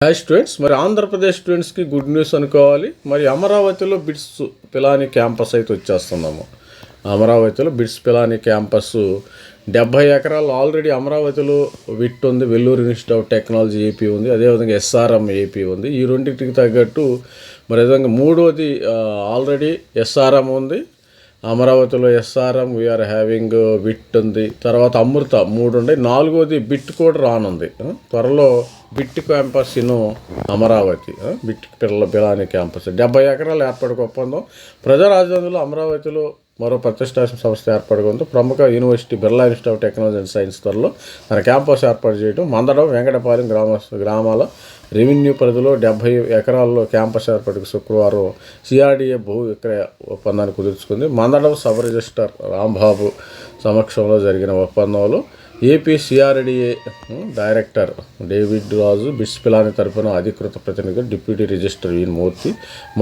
Hi students, మరి ఆంధ్రప్రదేశ్ స్టూడెంట్స్కి good news అనుకోవాలి. మరి అమరావతిలో బిట్స్ పిలాని క్యాంపస్ అయితే వచ్చేస్తున్నాము. అమరావతిలో బిట్స్ పిలాని క్యాంపస్ 70 ఎకరాలు ఆల్రెడీ అమరావతిలో విట్ ఉంది, Vellore institute of technology AP ఉంది, అదేవిధంగా ఎస్ఆర్ఎం ఏపీ ఉంది. ఈ రెండింటికి తగ్గట్టు మరి విధంగా మూడోది ఆల్రెడీ ఎస్ఆర్ఎం ఉంది, అమరావతిలో ఎస్ఆర్ఎం వీఆర్ హ్యావింగ్ బిట్ ఉంది, తర్వాత అమృత 3 ఉంది, 4వది బిట్ కూడా రానుంది. త్వరలో bit campus in Amaravati, bit Pilani campus 70 ఎకరాల ఏర్పాటుకు ఒప్పందం. ప్రజా రాజధానిలో అమరావతిలో మరో ప్రతిష్టాత్మక సంస్థ ఏర్పడుకుంటూ ప్రముఖ university Birla institute of technology and science త్వరలో తన క్యాంపస్ ఏర్పాటు చేయడం. మందడం వెంకటపాలెం గ్రామాల రెవెన్యూ పరిధిలో 70 ఎకరాల్లో క్యాంపస్ ఏర్పాటుకు శుక్రవారం సిఆర్డీఏ భూ విక్రయ ఒప్పందాన్ని కుదుర్చుకుంది. మందడం సబ్ రిజిస్ట్రార్ రాంబాబు సమక్షంలో జరిగిన ఒప్పందంలో ఏపీ సిఆర్డీఏ డైరెక్టర్ డేవిడ్ రాజు, బిట్స్ పిలాని తరపున అధికృత ప్రతినిధిగా డిప్యూటీ రిజిస్ట్రార్ వీన్ మూర్తి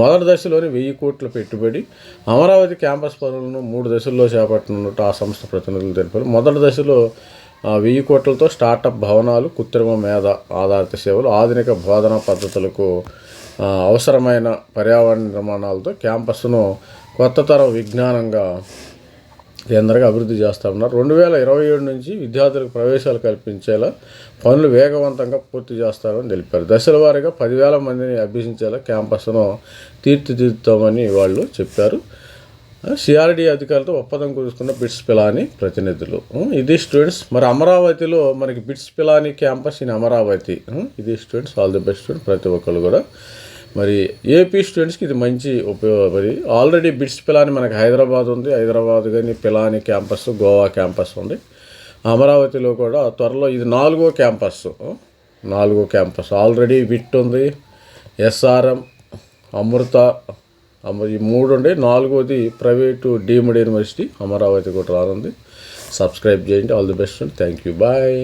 మొదటి దశలోని 1000 కోట్ల పెట్టుబడి అమరావతి క్యాంపస్ పనులను 3 దశల్లో చేపట్టనున్నట్టు ఆ సంస్థ ప్రతినిధులు తెలిపారు. మొదటి దశలో 1000 కోట్లతో స్టార్టప్ భవనాలు, కృత్రిమ మేధ ఆధారిత సేవలు, ఆధునిక బోధనా పద్ధతులకు అవసరమైన పర్యావరణ నిర్మాణాలతో క్యాంపస్ను కొత్త తరం విజ్ఞానంగా కేంద్రంగా అభివృద్ధి చేస్తామన్నారు. 2027 నుంచి విద్యార్థులకు ప్రవేశాలు కల్పించేలా పనులు వేగవంతంగా పూర్తి చేస్తారని తెలిపారు. దశల వారీగా 10,000 మందిని అభ్యసించేలా క్యాంపస్ను తీర్చిదిద్దుతామని వాళ్ళు చెప్పారు. సిఆర్డీ అధికారులతో ఒప్పందం కుదుర్చుకున్న బిట్స్ పిలాని ప్రతినిధులు. ఇది స్టూడెంట్స్, మరి అమరావతిలో మనకి BITS Pilani campus in Amaravati. ఇది students, all the best student ప్రతి ఒక్కరు కూడా. మరి ఏపీ స్టూడెంట్స్కి ఇది మంచి ఉపయోగపడి ఆల్రెడీ బిట్స్ పిలాని మనకి హైదరాబాద్ ఉంది, హైదరాబాద్ కానీ పిలాని క్యాంపస్, గోవా క్యాంపస్ ఉంది. అమరావతిలో కూడా త్వరలో ఇది 4వ క్యాంపస్ ఆల్రెడీ విట్ ఉంది, ఎస్ఆర్ఎం, అమృత ఈ 3 ఉండే 4వది ప్రైవేటు డీమ్డ్ యూనివర్సిటీ అమరావతి కూడా రానుంది. సబ్స్క్రైబ్ చేయండి. All the best. Thank you. Bye.